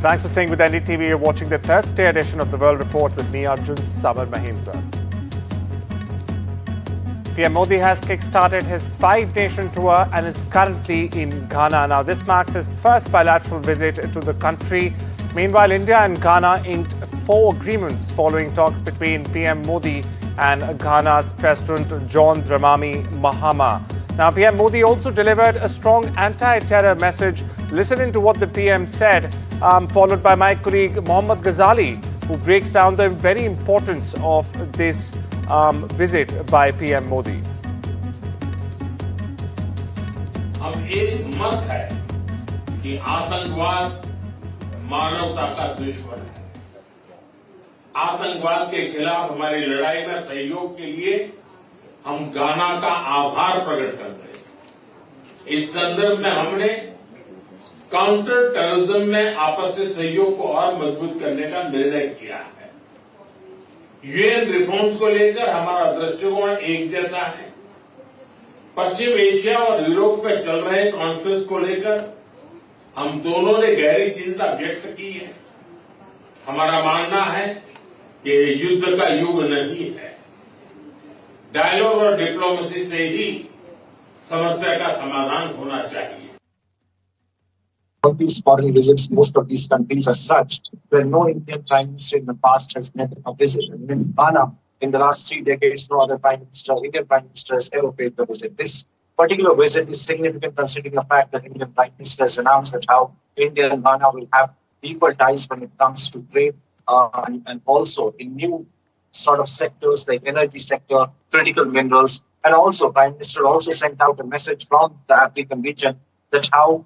Thanks for staying with NDTV. You're watching the Thursday edition of the World Report with me, Arjun, Samar, Mahendran. PM Modi has kick-started his 5-nation tour and is currently in Ghana. Now, this marks his first bilateral visit to the country. Meanwhile, India and Ghana inked 4 agreements following talks between PM Modi and Ghana's President John Dramani Mahama. Now, PM Modi also delivered a strong anti-terror message. Listen into what the PM said, followed by my colleague Mohammad Ghazali, who breaks down the very importance of this visit by PM Modi. अब एक मत है कि आतंकवाद मानवता का दुश्मन है। आतंकवाद के खिलाफ हमारी लड़ाई में सहयोग के लिए हम गाना का आभार प्रकट करते हैं। इस संदर्भ में हमने काउंटर टेररिज्म में आपसी सहयोग को और मजबूत करने का निर्णय किया है। यूएन रिफॉर्म्स को लेकर हमारा दृष्टिकोण एक जैसा है। पश्चिम एशिया और यूरोप में चल रहे कॉन्फ्लिक्ट को लेकर हम दोनों ने गहरी चिंता व्यक्त की है। हमारा मानना है कि युद्ध का युग नहीं है। डायलॉग और डिप्लोमेसी से ही समस्या का समाधान होना चाहिए। All these foreign visits, most of these countries are such where no Indian Prime Minister in the past has made a visit. And in Ghana, in the last 3 decades, no other Indian Prime Minister has ever paid a visit. This particular visit is significant considering the fact that Indian Prime Minister has announced that how India and Ghana will have deeper ties when it comes to trade and also in new sort of sectors like energy sector, critical minerals. And also, Prime Minister also sent out a message from the African region that how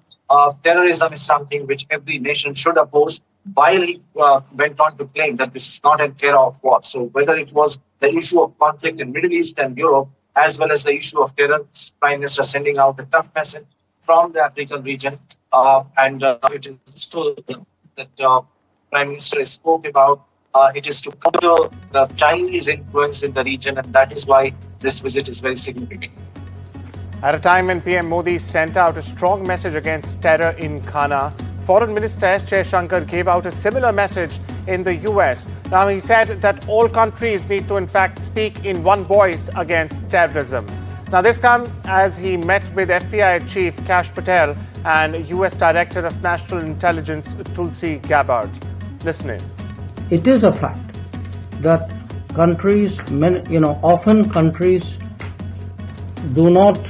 terrorism is something which every nation should oppose, while he went on to claim that this is not an era of war. So whether it was the issue of conflict in Middle East and Europe, as well as the issue of terror, Prime Minister sending out a tough message from the African region. It is still that Prime Minister spoke about. It is to counter the Chinese influence in the region, and that is why this visit is very significant. At a time when PM Modi sent out a strong message against terror in Ghana, Foreign Minister S. Jaishankar gave out a similar message in the US. Now, he said that all countries need to, in fact, speak in one voice against terrorism. Now, this comes as he met with FBI Chief Kash Patel and US Director of National Intelligence Tulsi Gabbard. Listen in. It is a fact that countries, often countries do not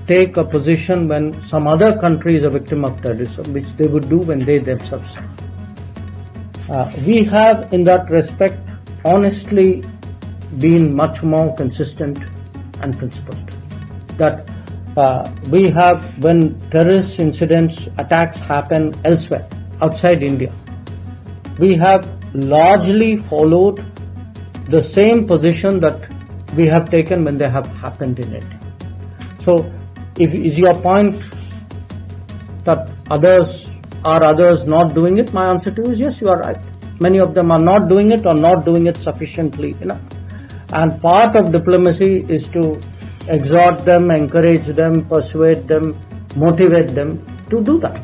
take a position when some other country is a victim of terrorism, which they would do when they themselves are. We have, in that respect, honestly been much more consistent and principled. That we have, when terrorist incidents, attacks happen elsewhere, outside India, we have largely followed the same position that we have taken when they have happened in India. So, if is your point that others not doing it, my answer to you is yes, you are right. Many of them are not doing it or not doing it sufficiently enough. And part of diplomacy is to exhort them, encourage them, persuade them, motivate them to do that.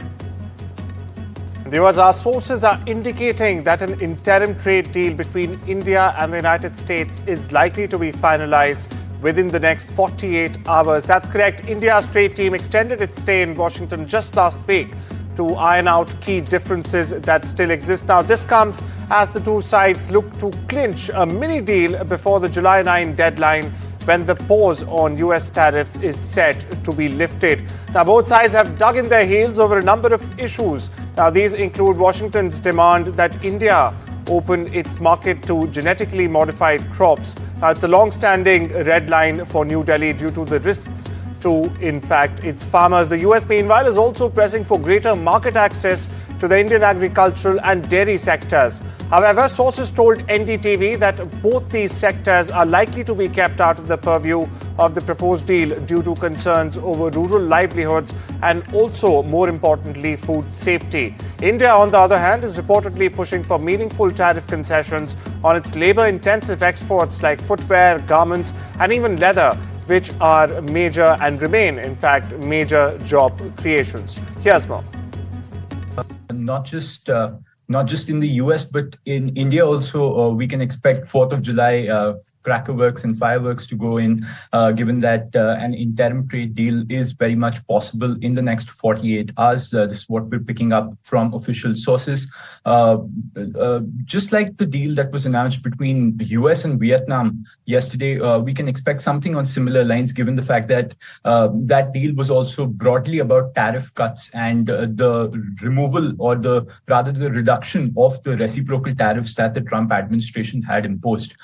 Viewers, our sources are indicating that an interim trade deal between India and the United States is likely to be finalized within the next 48 hours. That's correct. India's trade team extended its stay in Washington just last week to iron out key differences that still exist. Now, this comes as the two sides look to clinch a mini deal before the July 9 deadline, when the pause on US tariffs is set to be lifted. Now, both sides have dug in their heels over a number of issues. Now, these include Washington's demand that India open its market to genetically modified crops. Now, it's a long-standing red line for New Delhi due to the risks to, in fact, its farmers. The US, meanwhile, is also pressing for greater market access to the Indian agricultural and dairy sectors. However, sources told NDTV that both these sectors are likely to be kept out of the purview of the proposed deal due to concerns over rural livelihoods and also, more importantly, food safety. India, on the other hand, is reportedly pushing for meaningful tariff concessions on its labor-intensive exports like footwear, garments, and even leather, which are major and remain, in fact, major job creations. Here's more. not just in the US, but in India also. We can expect 4th of July cracker works and fireworks to go in, given that an interim trade deal is very much possible in the next 48 hours. This is what we're picking up from official sources. Just like the deal that was announced between the US and Vietnam yesterday, we can expect something on similar lines, given the fact that that deal was also broadly about tariff cuts and the removal, or the reduction of the reciprocal tariffs that the Trump administration had imposed.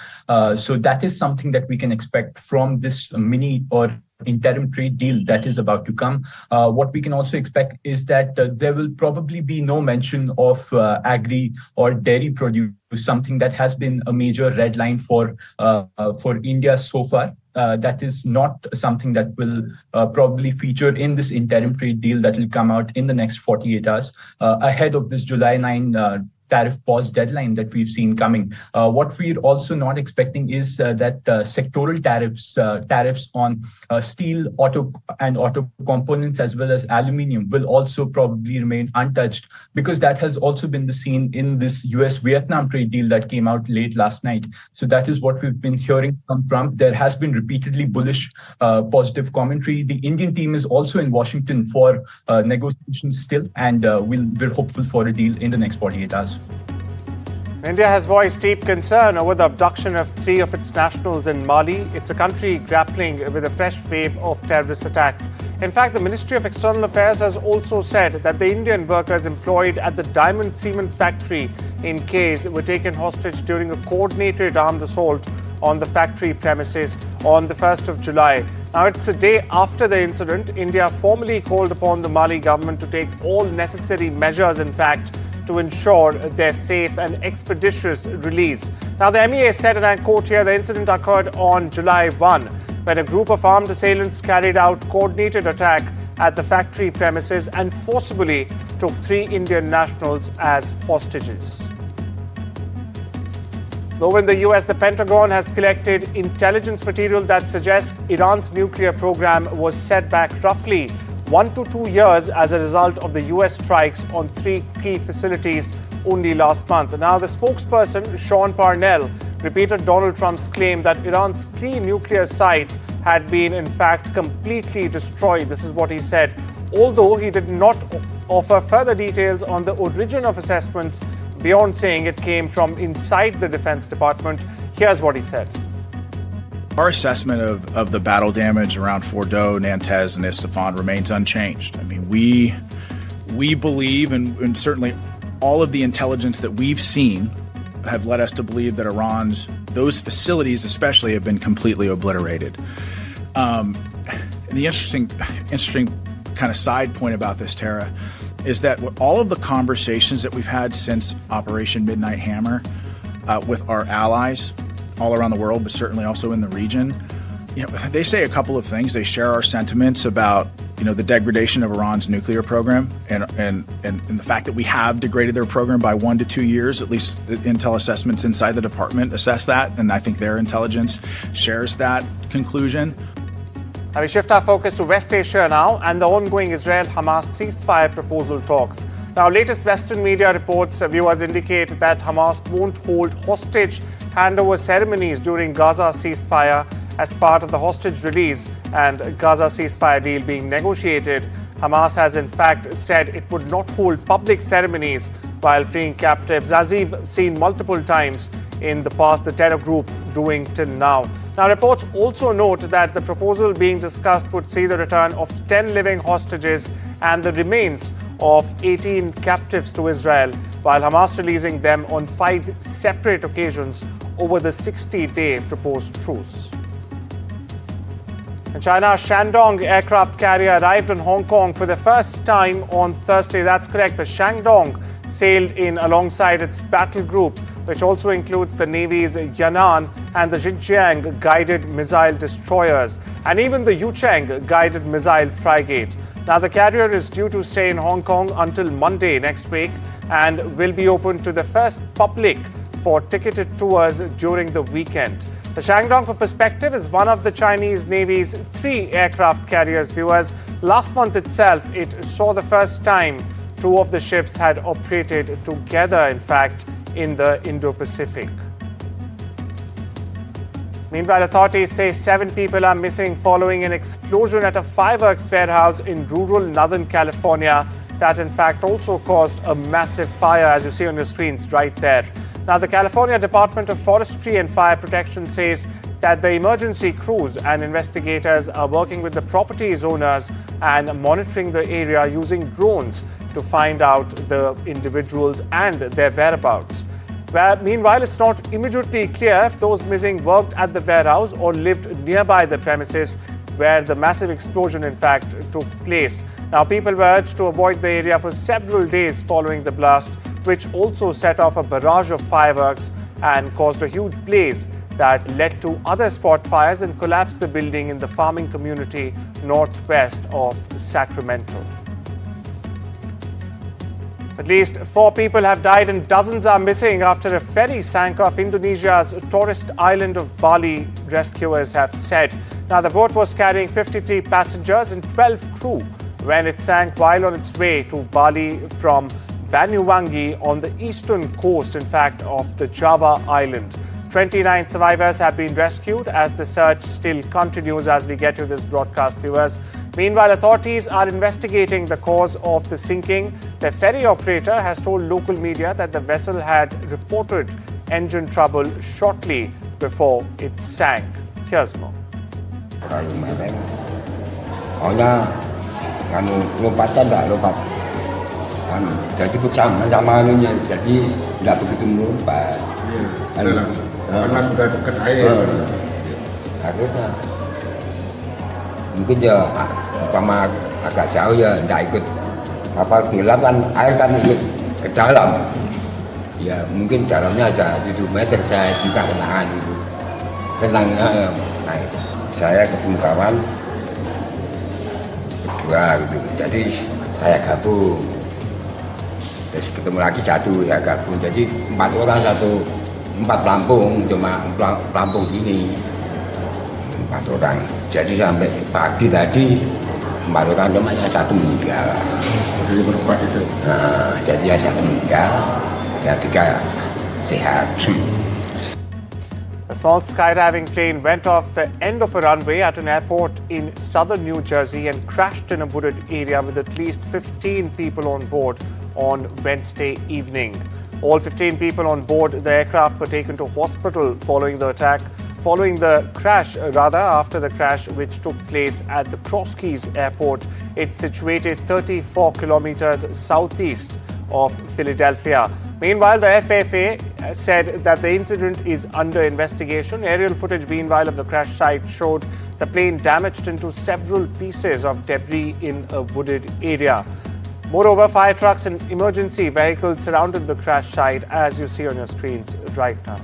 So that is something that we can expect from this mini or interim trade deal that is about to come. What we can also expect is that there will probably be no mention of agri or dairy produce, something that has been a major red line for India so far. That is not something that will probably feature in this interim trade deal that will come out in the next 48 hours ahead of this July 9 tariff pause deadline that we've seen coming. What we're also not expecting is that sectoral tariffs on steel, auto components, as well as aluminium, will also probably remain untouched, because that has also been the scene in this US-Vietnam trade deal that came out late last night. So that is what we've been hearing from Trump. There has been repeatedly bullish, positive commentary. The Indian team is also in Washington for negotiations still, and we're hopeful for a deal in the next 48 hours. India has voiced deep concern over the abduction of 3 of its nationals in Mali. It's a country grappling with a fresh wave of terrorist attacks. In fact, the Ministry of External Affairs has also said that the Indian workers employed at the diamond cement factory in Case were taken hostage during a coordinated armed assault on the factory premises on the 1st of July. Now, it's a day after the incident. India formally called upon the Mali government to take all necessary measures, in fact, to ensure their safe and expeditious release. Now, the MEA said, and I quote here, the incident occurred on July 1, when a group of armed assailants carried out coordinated attack at the factory premises and forcibly took 3 Indian nationals as hostages. Though in the US, the Pentagon has collected intelligence material that suggests Iran's nuclear program was set back roughly 1 to 2 years as a result of the US strikes on 3 key facilities only last month. Now, the spokesperson, Sean Parnell, repeated Donald Trump's claim that Iran's key nuclear sites had been, in fact, completely destroyed. This is what he said, although he did not offer further details on the origin of assessments beyond saying it came from inside the Defense Department. Here's what he said. Our assessment of the battle damage around Fordow, Nantes, and Isfahan remains unchanged. I mean, we believe, and certainly all of the intelligence that we've seen have led us to believe that those facilities especially have been completely obliterated. And the interesting kind of side point about this, Tara, is that all of the conversations that we've had since Operation Midnight Hammer with our allies all around the world, but certainly also in the region, they say a couple of things. They share our sentiments about, the degradation of Iran's nuclear program and the fact that we have degraded their program by 1 to 2 years. At least the intel assessments inside the department assess that, and I think their intelligence shares that conclusion. Now we shift our focus to West Asia now and the ongoing Israel-Hamas ceasefire proposal talks. Now, latest Western media reports, viewers indicate that Hamas won't hold hostage handover ceremonies during Gaza ceasefire as part of the hostage release and Gaza ceasefire deal being negotiated. Hamas has in fact said it would not hold public ceremonies while freeing captives, as we've seen multiple times in the past the terror group doing till now. Now, reports also note that the proposal being discussed would see the return of 10 living hostages and the remains of 18 captives to Israel, while Hamas releasing them on 5 separate occasions over the 60-day proposed truce. In China, Shandong aircraft carrier arrived in Hong Kong for the first time on Thursday. That's correct. The Shandong sailed in alongside its battle group, which also includes the Navy's Yan'an and the Zhejiang guided missile destroyers, and even the Yucheng guided missile frigate. Now, the carrier is due to stay in Hong Kong until Monday next week and will be open to the first public for ticketed tours during the weekend. The Shandong, for perspective, is one of the Chinese Navy's 3 aircraft carriers. Viewers, last month itself, it saw the first time Two of the ships had operated together, in fact, in the Indo-Pacific. Meanwhile, authorities say 7 people are missing following an explosion at a fireworks warehouse in rural Northern California that in fact also caused a massive fire, as you see on your screens right there. Now, the California Department of Forestry and Fire Protection says that the emergency crews and investigators are working with the property's owners and monitoring the area using drones to find out the individuals and their whereabouts. Meanwhile, it's not immediately clear if those missing worked at the warehouse or lived nearby the premises where the massive explosion in fact took place. Now, people were urged to avoid the area for several days following the blast, which also set off a barrage of fireworks and caused a huge blaze that led to other spot fires and collapsed the building in the farming community northwest of Sacramento. At least 4 people have died and dozens are missing after a ferry sank off Indonesia's tourist island of Bali, rescuers have said. Now, the boat was carrying 53 passengers and 12 crew when it sank while on its way to Bali from Banyuwangi on the eastern coast, in fact, of the Java island. 29 survivors have been rescued as the search still continues as we get to this broadcast, viewers. Meanwhile, authorities are investigating the cause of the sinking. The ferry operator has told local media that the vessel had reported engine trouble shortly before it sank. Here's more. Lompatan tak lompat. Jadi pecah sama anunya, jadi tidak begitu melompat. Karena sudah dekat air. Akhirnya mungkin ya umpama agak jauh ya tidak ikut kapal tenggelam kan, air kan ikut ke dalam. Ya mungkin dalamnya aja 7 meter saya buka kenangan itu. Kenangnya naik. Saya ketemu kawan berdua gitu. Jadi saya gabung. Terus ketemu lagi satu ya gabung. Jadi 4 orang 4 pelampung, cuma pelampung gini 4 orang. Jadi sampai pagi tadi 4 orang cuma yang 1 meninggal. Jadi berempat itu. Nah, jadi yang 1 meninggal, yang 3 sehat. A small skydiving plane went off the end of a runway at an airport in southern New Jersey and crashed in a wooded area with at least 15 people on board on Wednesday evening. All 15 people on board the aircraft were taken to hospital following the crash, after the crash, which took place at the Cross Keys Airport. It's situated 34 kilometers southeast of Philadelphia. Meanwhile, the FAA said that the incident is under investigation. Aerial footage, meanwhile, of the crash site showed the plane damaged into several pieces of debris in a wooded area. Moreover, fire trucks and emergency vehicles surrounded the crash site, as you see on your screens right now.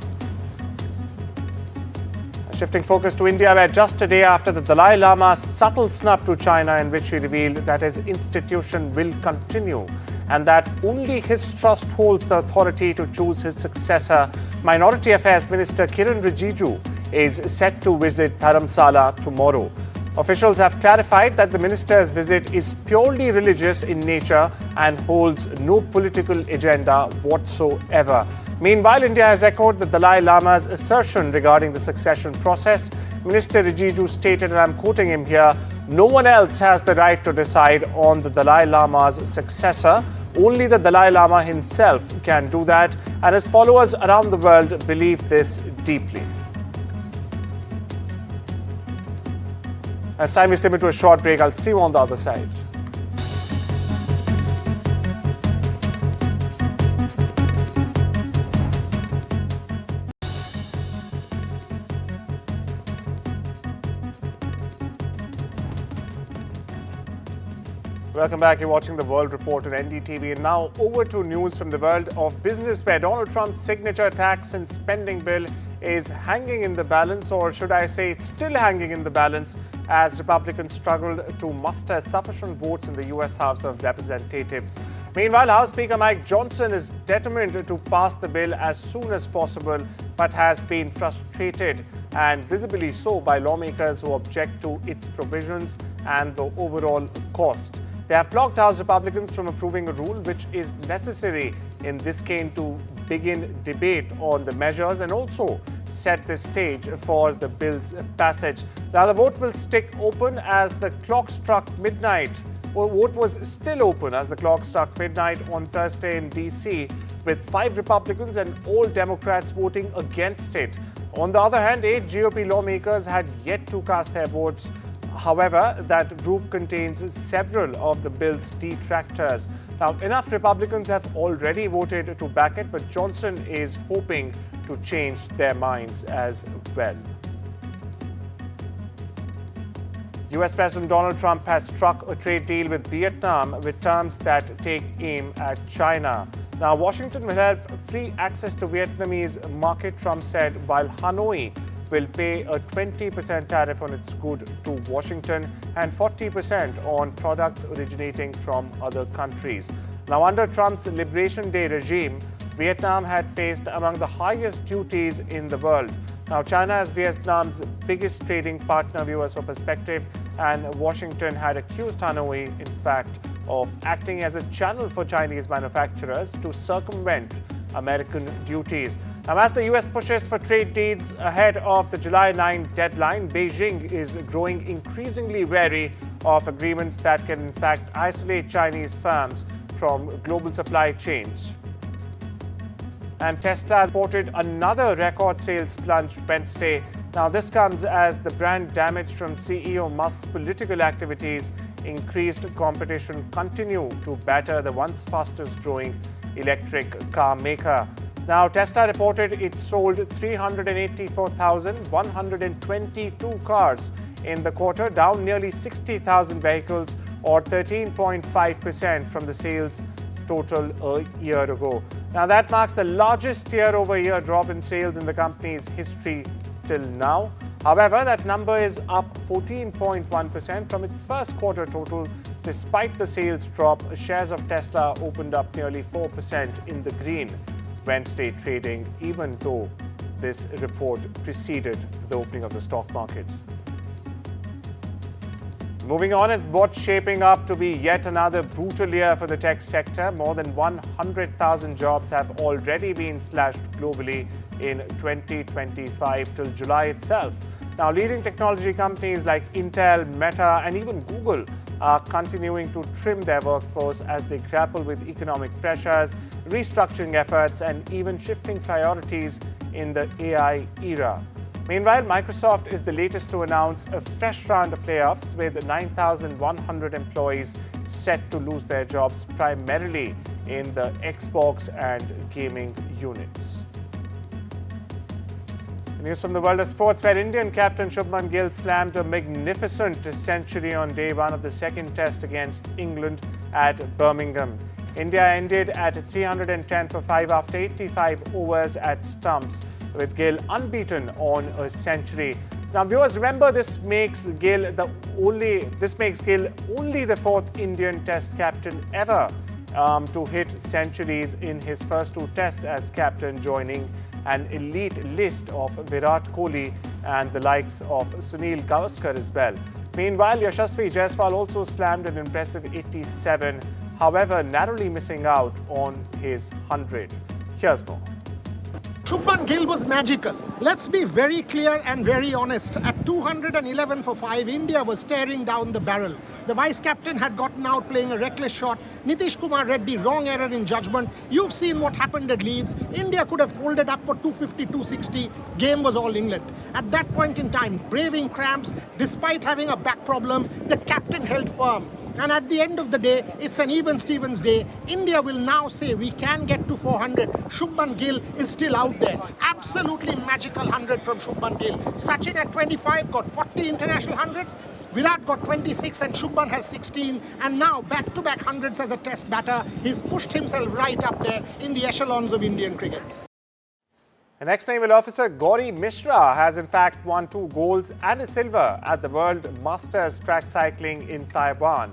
Shifting focus to India, where just a day after the Dalai Lama's subtle snub to China, in which he revealed that his institution will continue and that only his trust holds the authority to choose his successor, Minority Affairs Minister Kiren Rijiju is set to visit Dharamsala tomorrow. Officials have clarified that the minister's visit is purely religious in nature and holds no political agenda whatsoever. Meanwhile, India has echoed the Dalai Lama's assertion regarding the succession process. Minister Rijiju stated, and I'm quoting him here, "No one else has the right to decide on the Dalai Lama's successor. Only the Dalai Lama himself can do that, and his followers around the world believe this deeply." As time is limited to a short break, I'll see you on the other side. Welcome back. You're watching The World Report on NDTV. And now over to news from the world of business, where Donald Trump's signature tax and spending bill is hanging in the balance, or should I say still hanging in the balance, as Republicans struggled to muster sufficient votes in the U.S. House of Representatives. Meanwhile, House Speaker Mike Johnson is determined to pass the bill as soon as possible, but has been frustrated, and visibly so, by lawmakers who object to its provisions and the overall cost. They have blocked House Republicans from approving a rule which is necessary in this case to begin debate on the measures and also set the stage for the bill's passage. Now, the vote will stick open as the clock struck midnight. Well, vote was still open as the clock struck midnight on Thursday in DC, with 5 Republicans and all Democrats voting against it. On the other hand, 8 GOP lawmakers had yet to cast their votes. However, that group contains several of the bill's detractors. Now, enough Republicans have already voted to back it, but Johnson is hoping to change their minds as well. US President Donald Trump has struck a trade deal with Vietnam with terms that take aim at China. Now, Washington will have free access to Vietnamese market, Trump said, while Hanoi will pay a 20% tariff on its goods to Washington and 40% on products originating from other countries. Now, under Trump's Liberation Day regime, Vietnam had faced among the highest duties in the world. Now, China is Vietnam's biggest trading partner, viewers, for perspective, and Washington had accused Hanoi, in fact, of acting as a channel for Chinese manufacturers to circumvent American duties. Now, as the US pushes for trade deals ahead of the July 9 deadline, Beijing is growing increasingly wary of agreements that can, in fact, isolate Chinese firms from global supply chains. And Tesla reported another record sales plunge Wednesday. Now, this comes as the brand damage from CEO Musk's political activities, increased competition continue to batter the once fastest growing electric car maker. Now, Tesla reported it sold 384,122 cars in the quarter, down nearly 60,000 vehicles or 13.5% from the sales total a year ago. Now, that marks the largest year-over-year drop in sales in the company's history till now. However, that number is up 14.1% from its first quarter total. Despite the sales drop, shares of Tesla opened up nearly 4% in the green Wednesday trading, even though this report preceded the opening of the stock market. Moving on, and what's shaping up to be yet another brutal year for the tech sector. More than 100,000 jobs have already been slashed globally in 2025 till July itself. Now, leading technology companies like Intel, Meta, and even Google are continuing to trim their workforce as they grapple with economic pressures, restructuring efforts, and even shifting priorities in the AI era. Meanwhile, Microsoft is the latest to announce a fresh round of layoffs, with 9,100 employees set to lose their jobs, primarily in the Xbox and gaming units. News from the world of sports, where Indian captain Shubman Gill slammed a magnificent century on day one of the second test against England at Birmingham. India ended at 310 for 5 after 85 overs at stumps, with Gill unbeaten on a century. Now, viewers, remember, this makes Gill only the 4th Indian Test captain ever to hit centuries in his first 2 tests as captain, joining an elite list of Virat Kohli and the likes of Sunil Gavaskar as well. Meanwhile, Yashasvi Jaiswal also slammed an impressive 87, however, narrowly missing out on his 100. Here's more. Shubman Gill was magical. Let's be very clear and very honest. At 211 for 5, India was staring down the barrel. The vice captain had gotten out playing a reckless shot. Nitish Kumar Reddy, wrong error in judgment. You've seen what happened at Leeds. India could have folded up for 250, 260. Game was all England. At that point in time, braving cramps, despite having a back problem, the captain held firm. And at the end of the day, it's an even Stevens day. India will now say we can get to 400. Shubman Gill is still out there. Absolutely magical 100 from Shubman Gill. Sachin at 25 got 40 international hundreds. Virat got 26 and Shubman has 16. And now back-to-back hundreds as a test batter. He's pushed himself right up there in the echelons of Indian cricket. The next naval officer, Gauri Mishra, has in fact won 2 golds and a silver at the World Masters track cycling in Taiwan.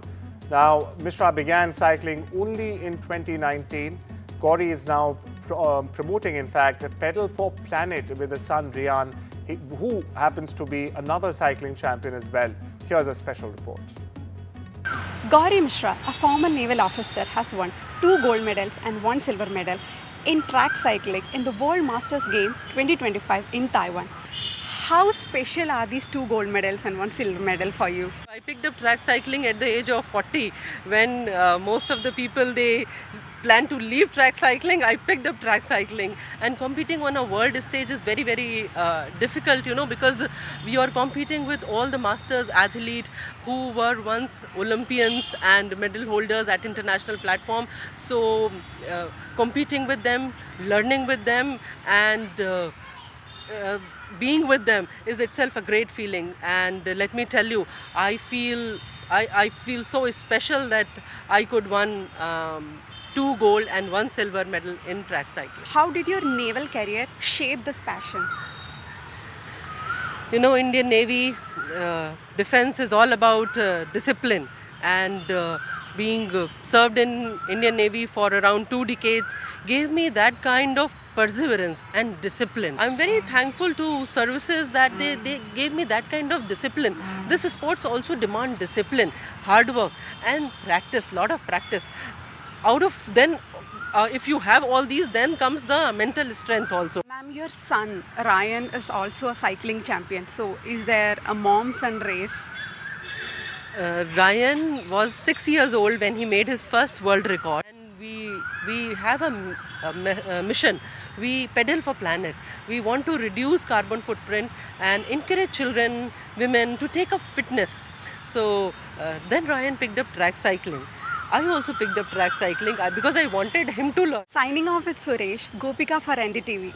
Now, Mishra began cycling only in 2019. Gauri is now promoting, in fact, a Pedal for Planet with his son Rian, who happens to be another cycling champion as well. Here's a special report. Gauri Mishra, a former naval officer, has won 2 gold medals and 1 silver medal in track cycling in the World Masters Games 2025 in Taiwan. How special are these 2 gold medals and 1 silver medal for you? I picked up track cycling at the age of 40 when most of the people, they plan to leave track cycling. I picked up track cycling, and competing on a world stage is very, very difficult, because we are competing with all the masters athletes who were once Olympians and medal holders at international platform. So competing with them, learning with them, and being with them is itself a great feeling. And let me tell you, I feel so special that I could win 2 gold and 1 silver medal in track cycling. How did your naval career shape this passion? Indian Navy defense is all about discipline, and being served in Indian Navy for around 2 decades gave me that kind of perseverance and discipline. I'm very thankful to services that they gave me that kind of discipline. This sports also demand discipline, hard work and practice, lot of practice. Out of then, if you have all these, then comes the mental strength also. Ma'am, your son Ryan is also a cycling champion. So is there a mom-son race? Ryan was 6 years old when he made his first world record. And we have a mission. We pedal for planet. We want to reduce carbon footprint and encourage children, women to take up fitness. So then Ryan picked up track cycling. I also picked up track cycling because I wanted him to learn. Signing off with Suresh, Deepika for NDTV.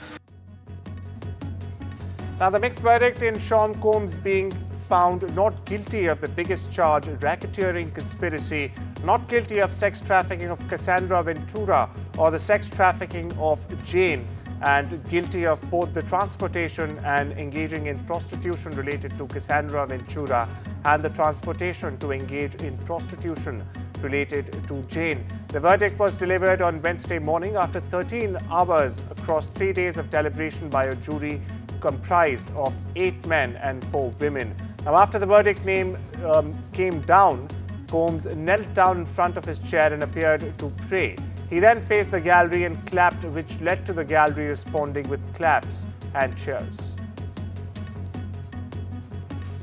Now, the mixed verdict in Sean Combs being found not guilty of the biggest charge, racketeering conspiracy, not guilty of sex trafficking of Cassandra Ventura or the sex trafficking of Jane, and guilty of both the transportation and engaging in prostitution related to Cassandra Ventura and the transportation to engage in prostitution related to Jane. The verdict was delivered on Wednesday morning after 13 hours across 3 days of deliberation by a jury comprised of 8 men and 4 women. Now, after the verdict came down, Combs knelt down in front of his chair and appeared to pray. He then faced the gallery and clapped, which led to the gallery responding with claps and cheers.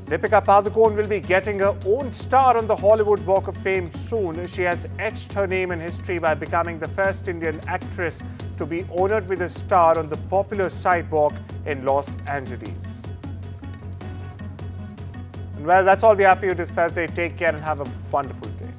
Deepika Padukone will be getting her own star on the Hollywood Walk of Fame soon. She has etched her name in history by becoming the first Indian actress to be honored with a star on the popular sidewalk in Los Angeles. Well, that's all we have for you this Thursday. Take care and have a wonderful day.